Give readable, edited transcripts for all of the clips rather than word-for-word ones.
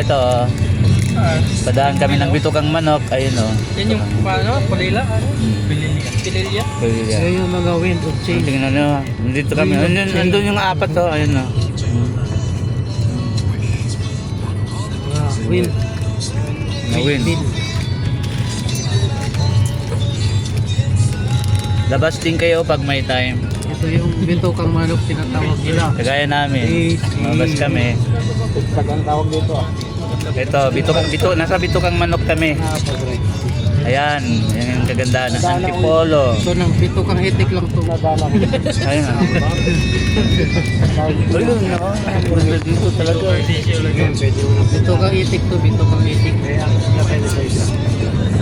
ito. Padaan kami ng bitukang manok. Ayun o. Yan yung paano? Palila? Pililya? Pililya. Yan yung mga wind of change. Tingnan nyo. Nandito kami. Andun yung apat o. Ayun o. Wind. Na-win. Labas din kayo pag may time. Ito yung bitukang manok tinatawag nila. Kagaya namin. Labas kami. Ang tawag dito ah. Ito, nasa bitukang manok kami. Ayan, yan yung kagandahan ng Antipolo. Ito ng bitukang itik lang ito. Ayun na. Ayun na. Dito talaga. Bitukang itik to, bitukang itik.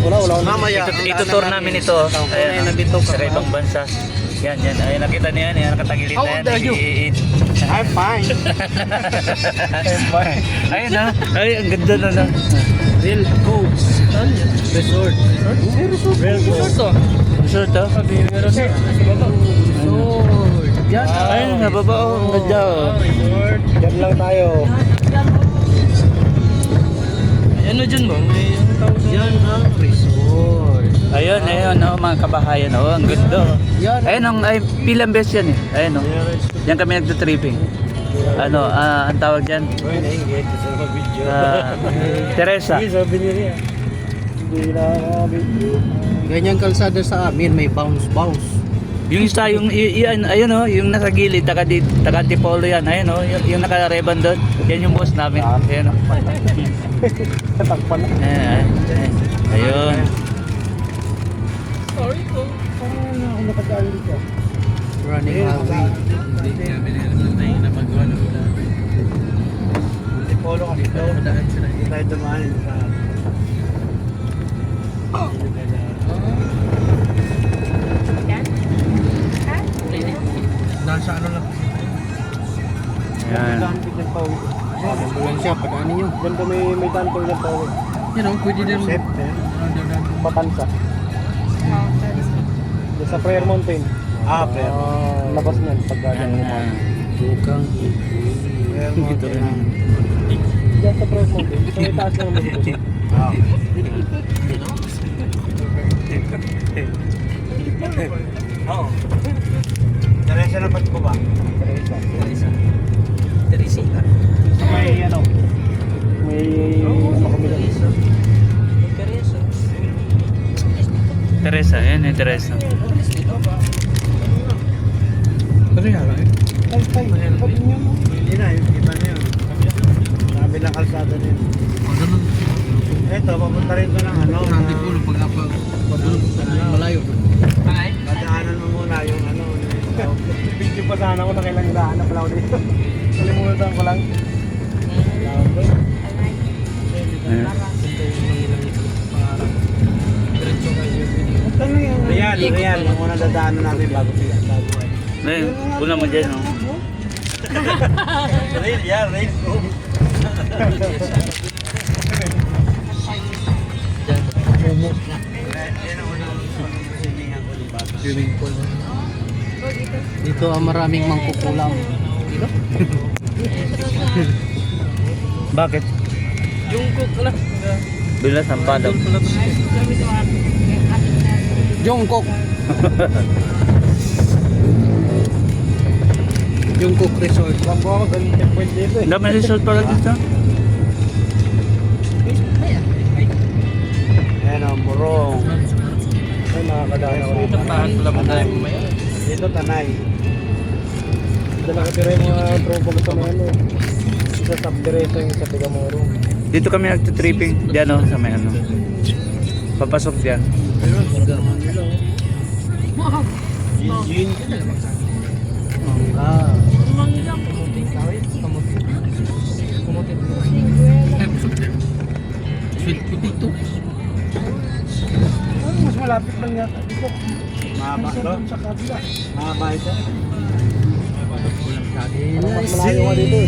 Wala. Mamaya. Itutour namin ito. Ayan, sa ibang bansa. Yan. Ayun, nakita niya yan. Yan, nakatagilid na yan. Nag-iit. I'm fine. Ayun na. Ay, ang ganda na. Real Cove. Resort. Resort to. Resort to? Resort. Yan. Ayun, nababa o. Ang ganda o. Resort. Diyan lang tayo. Ano dyan ba? May ano tawag sa... Yan ang resort. Ayun o, mga kabahayan o. Ang ganda o. Yan. Ayun, ay, pilang beses yan eh. Ayun o. Yan kami nagtutripping. Ano, ang tawag dyan? Teresa. Ganyang kalsada sa amin, may bounce. Yung isa, ayun o, yung nasa gilid, taga Antipolo yan. Ayun o, yung naka-reban doon. Yan yung boss namin. Ayun o. Tatakpan na. Ayun. Sorry ko. Parang ako nakadaan dito. Running highway. Polo ka dito. Hindi tayo dumaan sa... Nasa ano lang. Yan. Ambulansya, padaanin nyo. Ganda may tanto ilang tawag. Yan o, pwede din. Safe, Batansa. Sa Prayer Mountain. Prayer. Labas niyan pag Yan na. Bukang Prayer dito rin. Diyan sa Prayer Mountain. Dito may taas lang ang mga Oo. Teresa na ba't ko ba? Teresita. may ano kami lang. Teresa, yan yung Teresa. Ano yan? Tay. Sabi niyo mo. Hindi na, iba na yun. Sabi lang kalsada na yun. Ito, papunta rin ko ng ano. Nantipulo pag malayo. Dadaanan mo muna yung ano. Video pa sana ako na kailang daan na pala ako dito. Kalimutan ko lang. Real. Yung unang dadaanan natin bago sila. Ayun, una mo dyan o. Real. Swimming pool. Dito ang maraming mangkukulam. Dito? Bakit? Jungkook na. Bilas ang padaw. Jungkook. Jungkook Resort. Lambo ako, galing checkpoint dito eh. Dami resort pala dito. Ayan o, Murong. Ay, nakakadaan ako dito. Tahan pala mo tayo mamaya. Dito, Tanay. Dala ka tira yung mga tropa ko sa mga ano. Isa sa Teresa yung sa Tigamoro. Dito kami nagtutripping. Diyan o, sa may ano. Papasok diyan. Gin. Sweet potato. Mas malapit lang yata dito. Mahaba to? Sa kabila. Mahaba ito? Mas malayo nga dito eh.